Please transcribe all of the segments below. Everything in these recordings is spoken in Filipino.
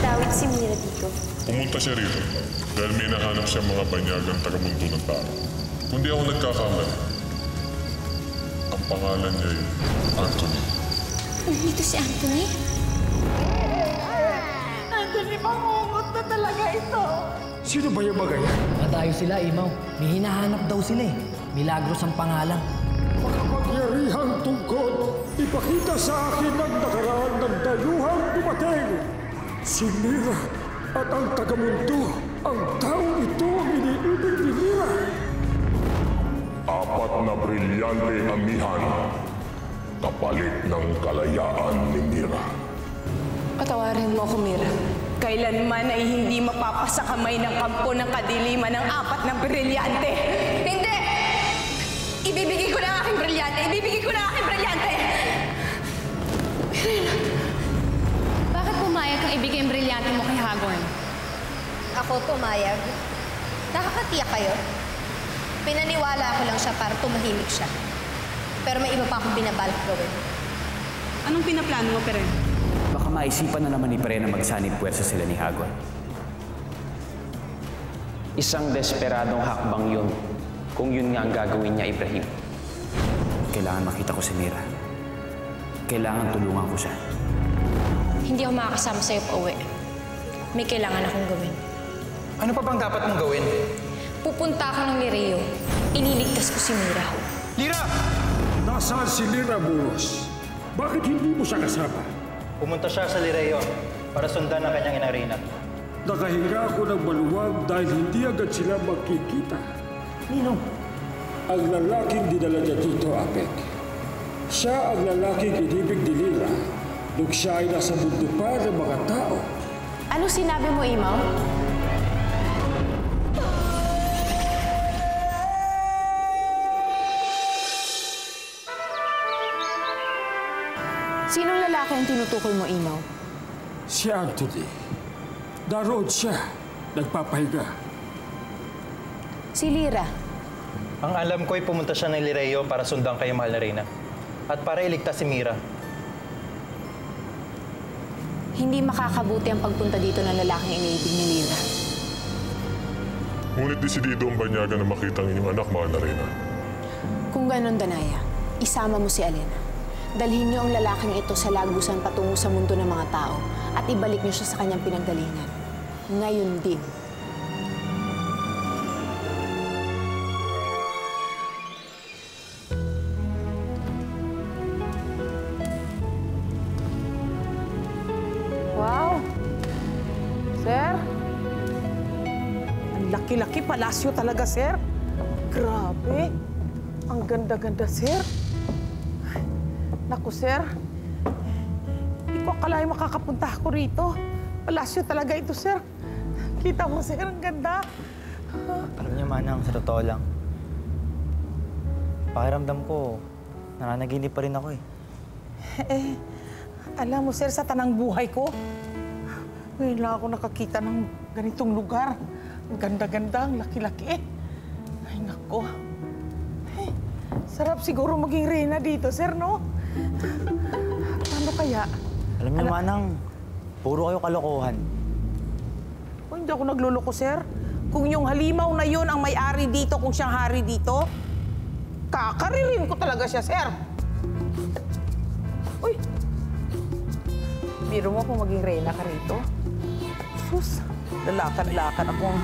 nadawit si Mira dito? Pumunta siya rito dahil may nahanap siyang mga banyagang taga-mundo ng tao. Kung di ako nagkakamali, ang pangalan niya ay Anthony. Nandito si Anthony? Anthony, mangungot na talaga ito. Sino ba yung bagay? Madayo sila, Imaw. May hinahanap daw sila eh. Milagros ang pangalan. Makapangyarihang tungkod, ipakita sa akin ang nakaraan ng dayuhang dumating. Si Mira at ang tagamundo, ang taong ito ang iniibig ni Mira. 4 na brilyante amihan kapalit ng kalayaan ni Mira. Patawarin mo ako, Mira. Kailanman ay hindi mapapasa kamay ng kampo ng kadiliman ng 4 na brilyante. Hindi! Ibibigay ko na ang aking brilyante! Ibibigay ko na ang aking brilyante! Bakit pumayag kang ibigay ang brilyante mo kay Hagorn? Ako pumayag. Nakakatiyak kayo. Pinaniwala ko lang siya para tumahimik siya. Pero may iba pa akong binabalak gawin. Anong pinaplano mo, Peren? Baka maisipan na naman ni Peren na magsanib puwersa sila ni Hagorn. Isang desperadong hakbang yun, kung yun nga ang gagawin niya, Ibrahim. Kailangan makita ko si Mira. Kailangan tulungan ko siya. Hindi ako makakasama sa'yo pa uwi. May kailangan akong gawin. Ano pa bang dapat mong gawin? Pupunta ako ng Lireo. Ililigtas ko si Mira. Lira! Nasaan si Lira, Buros? Bakit hindi mo siya kasama? Pumunta siya sa Lireo para sundan ang kanyang inarina. Nakahinga ako ng maluwag dahil hindi agad sila magkikita. Ninong? Ang lalaking dinala niya dito, Apek. Siya ang lalaking inibig ni Lira nung siya ay nasa mundo pa ng mga tao. Anong sinabi mo, Imaw? Sinong lalaki ang tinutukoy mo, Imaw? Si Anthony. Naroon siya. Nagpapahinga. Si Lira. Ang alam ko ay pumunta siya ng Lireo para sundan kay mahal na Reyna. At para iligtas si Mira. Hindi makakabuti ang pagpunta dito ng lalaking iniibig ni Lira. Ngunit desidido ang banyaga na makita ang inyong anak, mahal na Reyna. Kung ganon, Danaya, isama mo si Alena. Dalhin niyo ang lalaking ito sa lagusan patungo sa mundo ng mga tao at ibalik niyo siya sa kanyang pinanggalingan. Ngayon din. Wow! Sir? Ang laki-laki palasyo talaga, sir. Grabe! Ang ganda-ganda, sir. Naku, sir. Hindi ko akalain makakapunta ako rito. Palasyo talaga ito, sir. Kita mo, sir, ang ganda. Alam niyo, Manang, sa totoo lang. Pakiramdam ko, nananaginip pa rin ako eh. Alam mo, sir, sa tanang buhay ko, ngayon lang ako nakakita ng ganitong lugar. Ang ganda-ganda, ang laki-laki. Ay, naku. Ay, sarap siguro maging reyna dito, sir, no? Paano kaya? Alam niyo, Manang, puro kayo kalokohan. Oh, hindi ako nagluloko, sir. Kung yung halimaw na yun ang may-ari dito, kung siyang hari dito, kakaririn ko talaga siya, sir. Uy! Biro mo kung maging reyna ka rito. Sus, lalakad-lakad akong...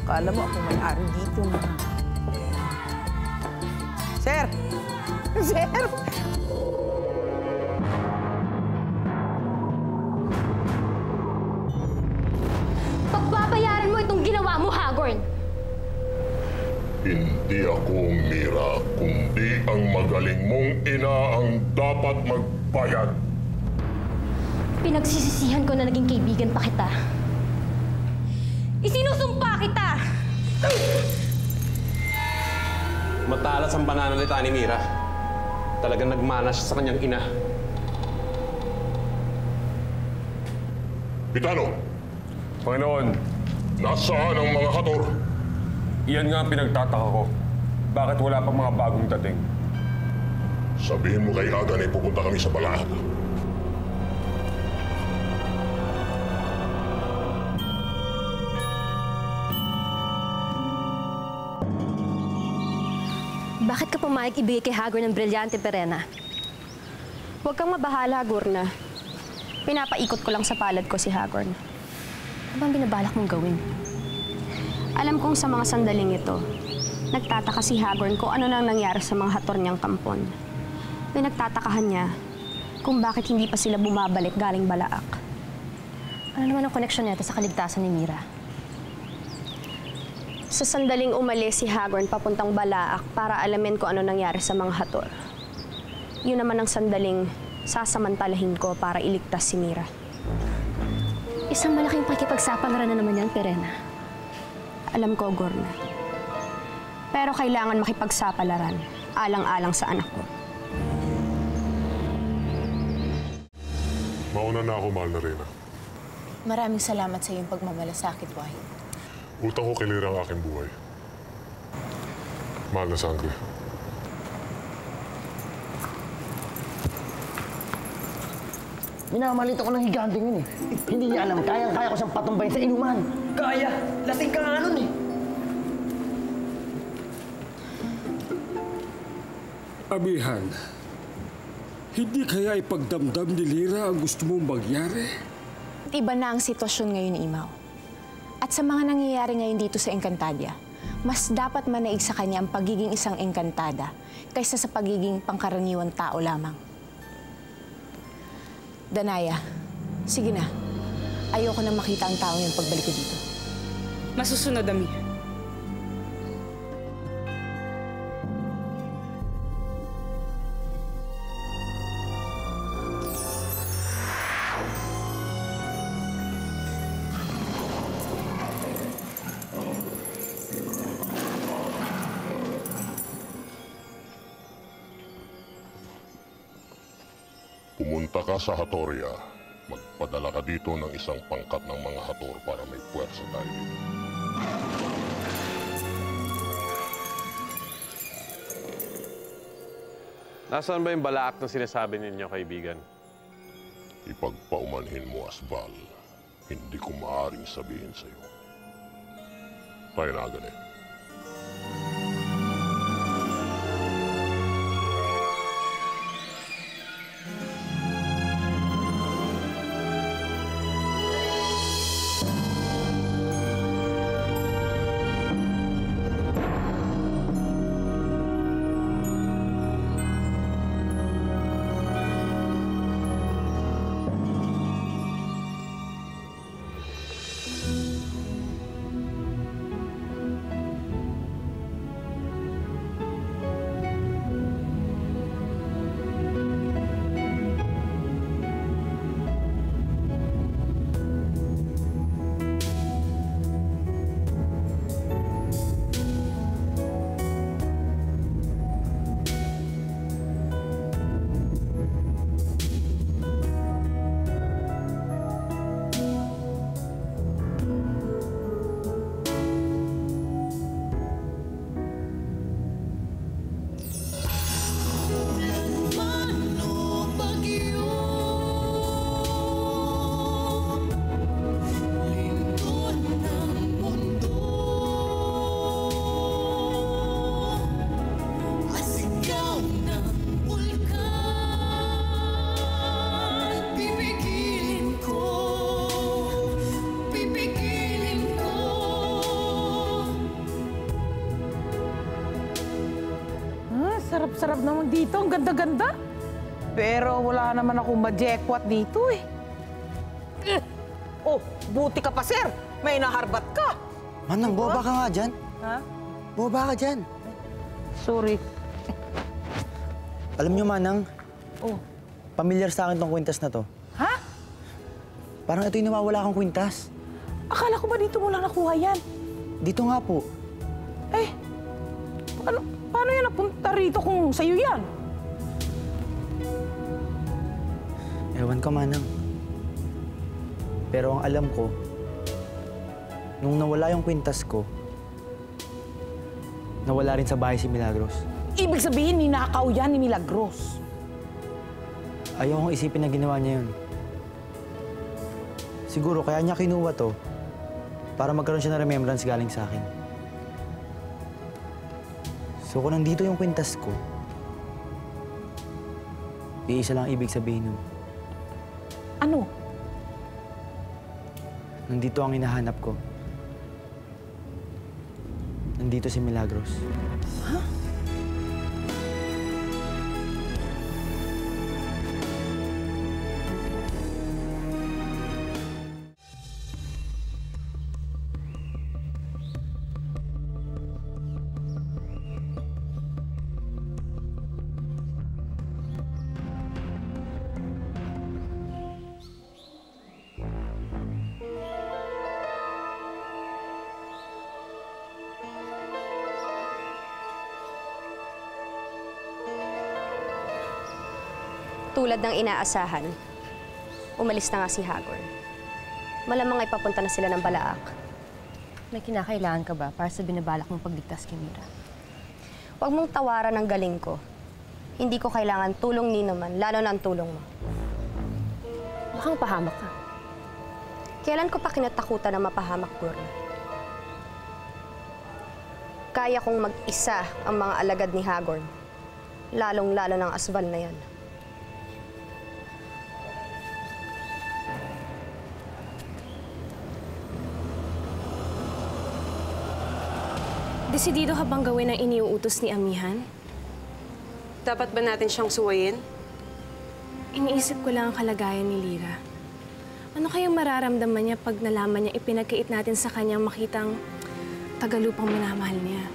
Kala mo akong may-ari dito na. Sir! Sir! Pagbabayaran mo itong ginawa mo, Hagorn! Hindi ako, Mira, kundi ang magaling mong ina ang dapat magbayad. Pinagsisisihan ko na naging kaibigan pa kita. Isinusumpa kita! Matalas ang pananalita ni Mira. Talagang nagmana siya sa kanyang ina. Pitano! Panginoon, Nasaan ang mga hator? iyan nga ang pinagtataka ko. Bakit wala pang mga bagong dating? Sabihin mo kay Aga na pupunta kami sa Balahag. Bakit ka pumayag ibigay kay Hagor ng brilyante, Perena? Huwag kang mabahala, Gurna. Pinapaikot ko lang sa palad ko si Hagor. Ano bang binabalak mong gawin? Alam kong sa mga sandaling ito, nagtataka si Hagor kung ano nang nangyari sa mga hator niyang kampon. Pinagtatakahan niya kung bakit hindi pa sila bumabalik galing Balaak. Ano naman ang koneksyon nito sa kaligtasan ni Mira? Sa sandaling umalis si Hagor papuntang Balaak para alamin kung ano nangyari sa mga hator. Yun naman ang sandaling sasamantalahin ko para iligtas si Mira. Isang malaking pakikipagsapalaran na naman yan, Perena. Alam ko, Gurna. Pero kailangan makipagsapalaran, alang-alang sa anak ko. Mauna na ako, mahal na Reyna. Maraming salamat sa iyong pagmamalasakit, Wahid. Utang ko kilira ang aking buhay. Mahal na sangre. Minamalit ako ng higanteng yun eh. Hindi niya alam, kaya ko siyang patumbayin sa inuman. Kaya! Lasing ka nga nun eh. Amihan, hindi kaya ipagdamdam ni Lira ang gusto mong mangyari? Iba na ang sitwasyon ngayon, Imaw. At sa mga nangyayari ngayon dito sa Encantadia, mas dapat manaig sa kanya ang pagiging isang engkantada kaysa sa pagiging pangkaraniwang tao lamang. Danaya, sige na. Ayoko na makita ang tao yung pagbalik ko dito. Masusunod, Ami. Pumunta ka sa Hatoria. Magpadala ka dito ng isang pangkat ng mga hator para may puwersa tayo dito. Nasaan ba yung Balaak na sinasabi ninyo, kaibigan? Ipagpaumanhin mo, Asbal. Hindi ko maaaring sabihin sa'yo. Tayo na ganit. Sarap-sarap naman dito. Ang ganda-ganda. Pero wala naman akong ma-jackpot dito eh. Oh, buti ka pa, sir. May naharbat ka. Manang, boba ka nga dyan. Ha? Boba ka dyan. Sorry. Alam niyo, Manang, Oh. pamilyar sa akin tong kwintas na to. Ha? Parang ito yung nawawala akong kwintas. Akala ko ba dito mo lang nakuha yan? Dito nga po. Eh, paano yan napunta rito kung sa'yo yan? Ewan ko, Manang. Pero ang alam ko, nung nawala yung kwintas ko, nawala rin sa bahay si Milagros. Ibig sabihin, ninakaw yan ni Milagros. Ayaw kong isipin na ginawa niya yun. Siguro kaya niya kinuha to para magkaroon siya ng remembrance galing sa akin. So kung nandito yung kwintas ko, iisa lang ibig sabihin nun. Ano? Nandito ang hinahanap ko. Nandito si Milagros. Ha? Tulad ng inaasahan, umalis na nga si Hagor. Malamang ay papunta na sila ng Balaak. May kinakailangan ka ba para sa binabalak mong pagligtas kay Mira? Huwag mong tawaran ang galing ko. Hindi ko kailangan tulong ni naman, lalo na ang tulong mo. Mukhang pahamak ka. Kailan ko pa kinatakutan na mapahamak, Gurna? Kaya kong mag-isa ang mga alagad ni Hagor. Lalong-lalo ng aswal na yan. Desidido ka bang gawin ang iniuutos ni Amihan? Dapat ba natin siyang suwayin? Iniisip ko lang ang kalagayan ni Lyra. Ano kayang mararamdaman niya pag nalaman niya ipinagkait natin sa kanyang makitang tagalupang minamahal niya?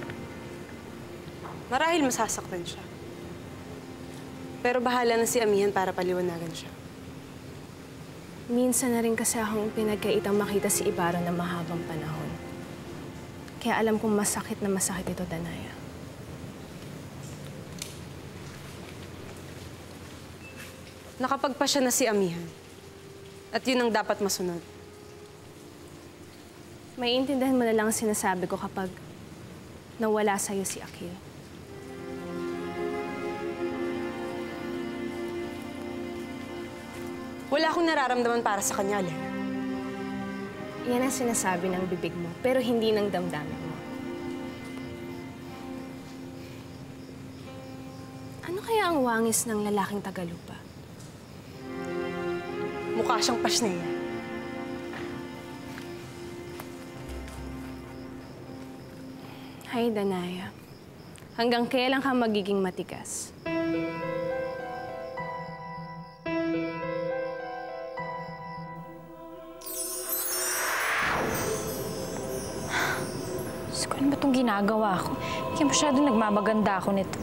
Marahil masasaktan siya. Pero bahala na si Amihan para paliwanagan siya. Minsan na rin kasi akong pinagkaitang makita si Ibarra na mahabang panahon. Kaya alam kong masakit na masakit ito, Danaya. Nakapagpasya na si Amihan. At yun ang dapat masunod. Maiintindihan mo na lang ang sinasabi ko kapag nawala sa'yo si Akil. Wala akong nararamdaman para sa kanya, Alena. Yan ang sinasabi ng bibig mo, pero hindi ng damdamin mo. Ano kaya ang wangis ng lalaking tagalupa? Mukha siyang Pasneya. Hay, Danaya. Hanggang kailan ka magiging matigas? Ano ba itong ginagawa ko? Kaya masyadong nagmamaganda ako nito.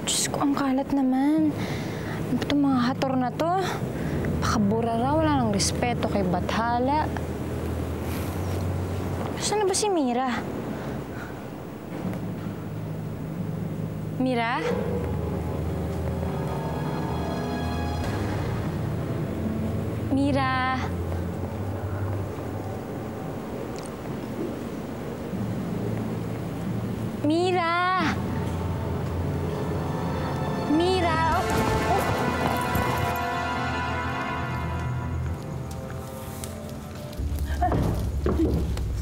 Diyos ko, ang kalat naman. Ano ba itong mga hator na to? Pakabura raw, wala ng respeto kay Bathala. Saan na ba si Mira? Mira? Mira! Mira! Mira!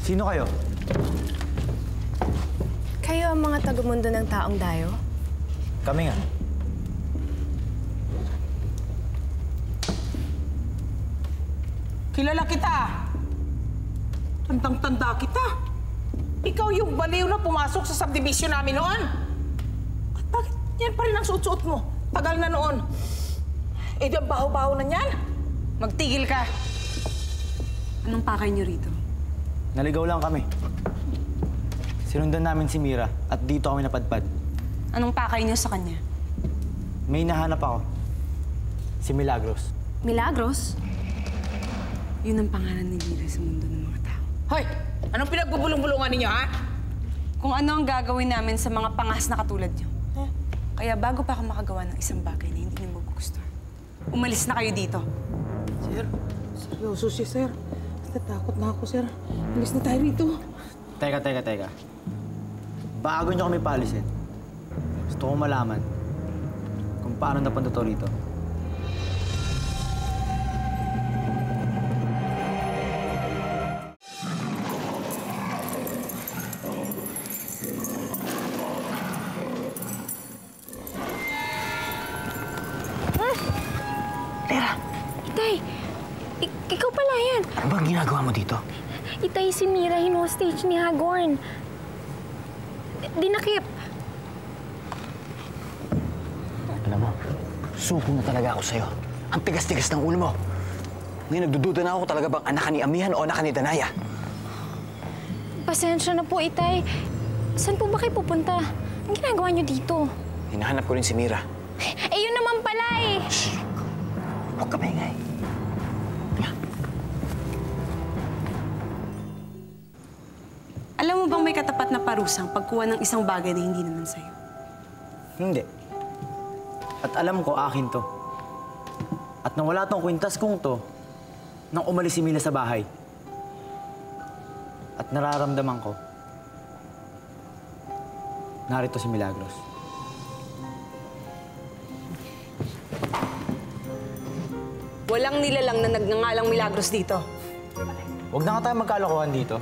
Sino kayo? Kayo ang mga tagamundo ng taong dayo? Kami nga. Kilala kita. Tandang-tanda kita. Ikaw yung baliw na pumasok sa subdivision namin noon. At bakit yan pa rin ang suot-suot mo? Tagal na noon. Eh, di ang baho-baho na yan. Magtigil ka. Anong pakay niyo rito? Naligaw lang kami. Sinundan namin si Mira at dito kami napadpad. Anong pakay niyo sa kanya? May nahanap ako. Si Milagros. Milagros? Yun ang pangalan ni Mira sa mundo ng mga tao. Hoy! Anong pinagbubulong-bulungan ninyo, ha? Kung ano ang gagawin namin sa mga pangas na katulad niyo. Kaya bago pa ako makagawa ng isang bagay na hindi niyo magugustuhan, umalis na kayo dito. Sir, seryoso siya, sir. Natakot na ako, sir. Alis na tayo rito. Teka. Bago niyo kami paalisin, gusto ko malaman kung paano napunta to rito. ginagawa mo dito? Itay, si Mira, hino-stage ni Hagorn. Dinakip. Alam mo, suko na talaga ako sa'yo. Ang tigas-tigas ng ulo mo. Ngayon nagdududa na ako talaga bang anak ka ni Amihan o anak ka ni Danaya. Pasensya na po, Itay. Saan po ba kayo pupunta? Ang ginagawa niyo dito? Hinahanap ko rin si Mira. Eh, yun naman pala eh. Shh! Huwag ka maingay. Alam mo bang may katapat na parusang pagkuha ng isang bagay na hindi naman sa'yo? Hindi. At alam ko, akin to. At nawala tong kwintas kong to nang umalis si Mila sa bahay. At nararamdaman ko, narito si Milagros. Walang nilalang na nagngangalang Milagros dito. Huwag na nga tayo magkalokohan dito.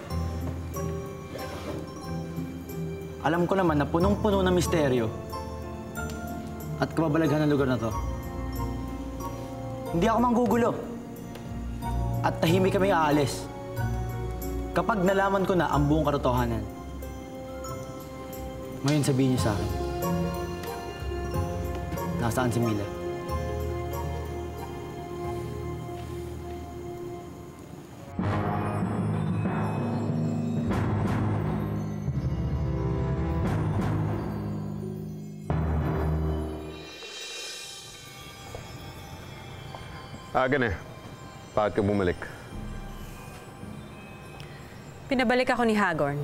Alam ko naman na punong-puno ng misteryo at kababalaghan ng lugar na to. Hindi ako manggugulo. At tahimik kami aalis. Kapag nalaman ko na ang buong katotohanan. Ngayon sabihin niyo sa akin, nasaan si Mila? Agan eh. Bakit ka bumalik? Pinabalik ako ni Hagorn.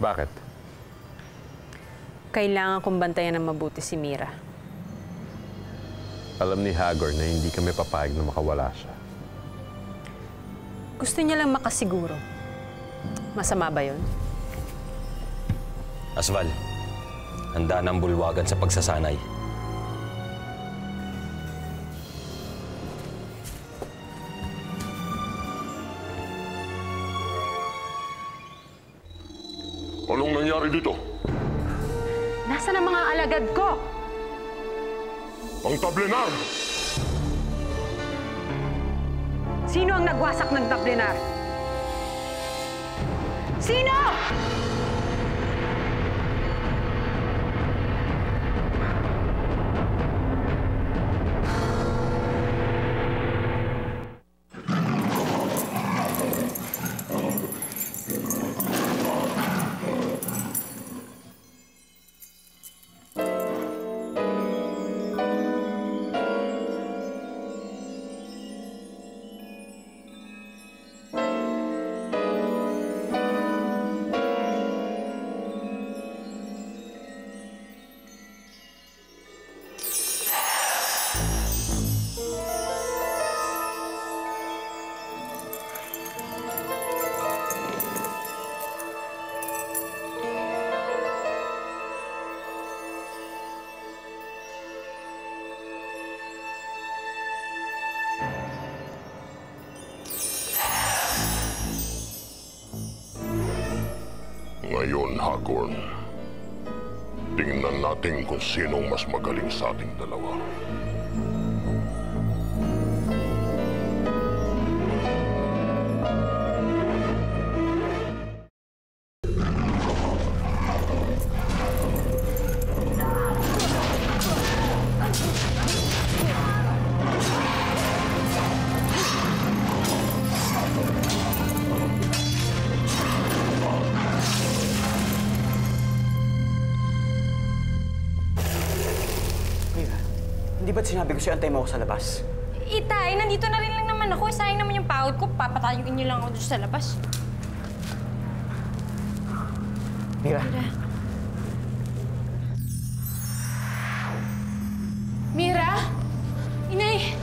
Bakit? Kailangan kong bantayan ng mabuti si Mira. Alam ni Hagorn na hindi kami papayag na makawala siya. Gusto niya lang makasiguro. Masama ba yun? Asval, handa ng bulwagan sa pagsasanay. Anong nangyari dito? Nasaan ang mga alagad ko? Ang tablenar! Sino ang nagwasak ng tablenar? Sino? Ngayon, Hagorn, tingnan natin kung sinong mas magaling sa ating dalawa. Hindi ba't sinabi ko sa'yo antay mo ako sa labas? Itay, nandito na rin lang naman ako. Sayang naman yung pagod ko. Papatayuin niyo lang ako doon sa labas. Mira. Mira? Inay!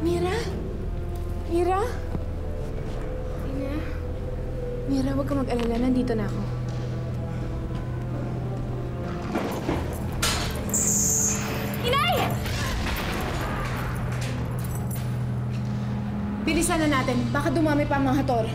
Mira? Mira? Mira, huwag ka mag-alala. Nandito na ako. Inay! Bilisan na natin. Baka dumami pa ang mga hator.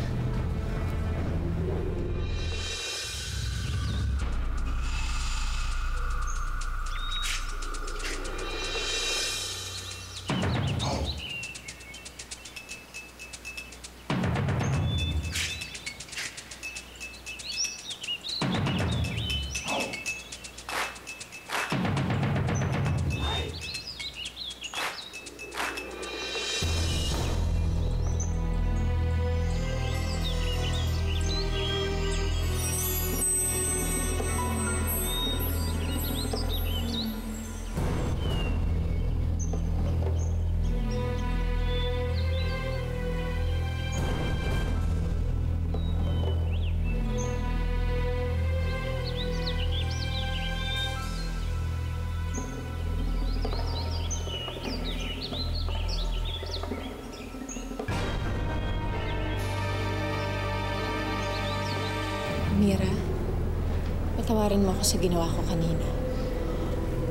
Patawarin mo ako sa ginawa ko kanina.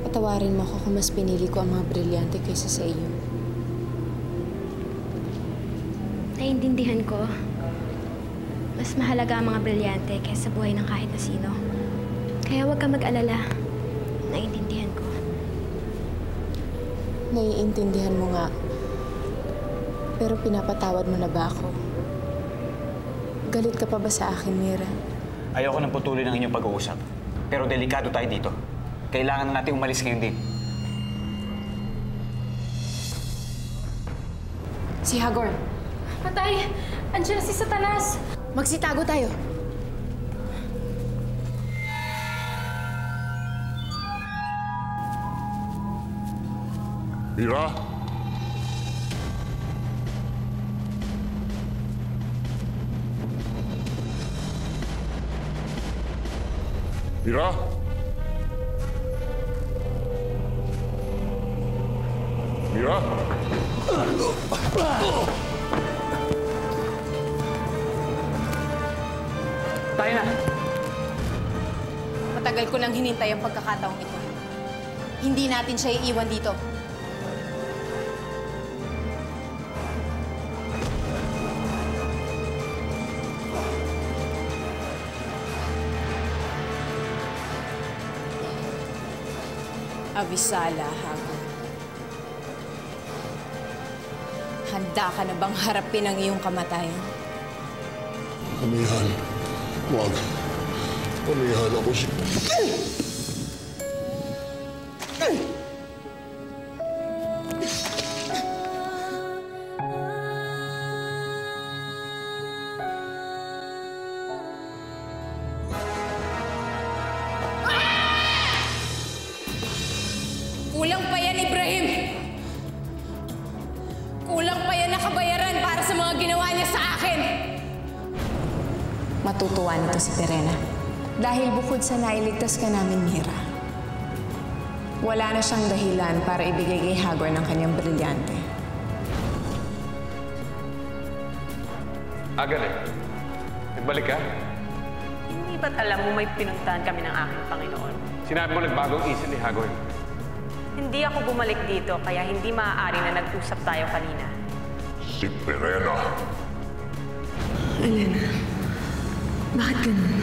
Patawarin mo ako kung mas pinili ko ang mga brilyante kaysa sa iyo. Naiintindihan ko. Mas mahalaga ang mga brilyante kaysa buhay ng kahit na sino. Kaya huwag ka mag-alala. Naiintindihan ko. Naiintindihan mo nga. Pero pinapatawad mo na ba ako? Galit ka pa ba sa akin, Mira? Ayoko nang putulin ang inyong pag-uusap. Pero delikado tayo dito. Kailangan na natin umalis ngayon din. Si Hagor. Patay! Andiyan na si Satanas! Magsitago tayo. Mira? Mira? Mira? Tayo na. Matagal ko nang hinintay ang pagkakataong ito. Hindi natin siya iiwan dito. Abisala, Hagor. Handa ka na bang harapin ang iyong kamatayan? Amihan, wag. Amihan ako si... Kulang pa yan, Ibrahim! Kulang pa yan na kabayaran para sa mga ginawa niya sa akin! Matutuwa nito si Perena. Dahil bukod sa nailigtas ka namin, Mira, wala na siyang dahilan para ibigay kay Hagor ng kanyang brilyante. Galing. Nagbalik ka? Hindi ba't alam mo may pinuntahan kami ng aking Panginoon? Sinabi mo nagbagong isip ni Hagor. Hindi ako bumalik dito, kaya hindi maaari na nag-usap tayo kanina. Si Perena. Elena, bakit ganun?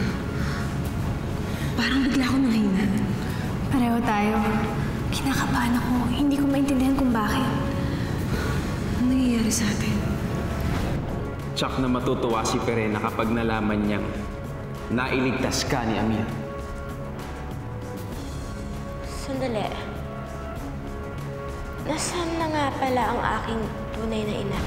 Parang bigla akong nanghina. Pareho tayo. Kinakabahan ako. Hindi ko maintindihan kung bakit. Ano nangyayari sa atin? Tsak na matutuwa si Perena kapag nalaman niyang nailigtas ka ni Amir. Sandali. Nasaan na nga pala ang aking tunay na ina?